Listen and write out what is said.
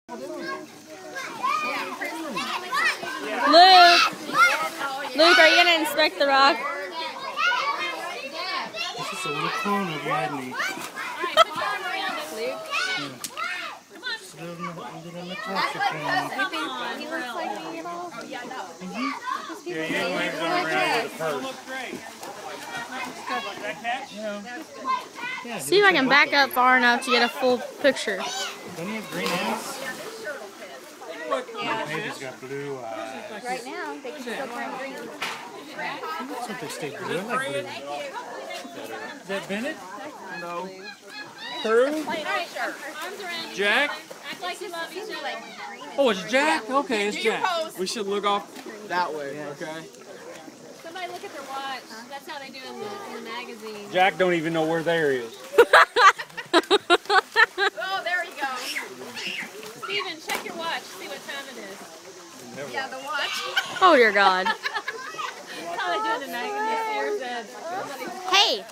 Luke, are you gonna inspect the rock? This is a little clone of Rodney. See if I can back up far enough to get a full picture. Don't you have green eyes? Yeah. Baby's got blue eyes. Right now, they can still turn green. That's what they stay blue. I like blue. Is that Bennett? No. Who? Jack? Act like you love each other. Oh, it's Jack? Okay, it's Jack. We should look off that way, okay? Somebody look at their watch. That's how they do in the magazine. Jack don't even know where there is. Oh, there you go. Steven, check your watch. See what time it is. Never. Yeah, the watch. Oh dear God. That's how they do in the magazine. Hey!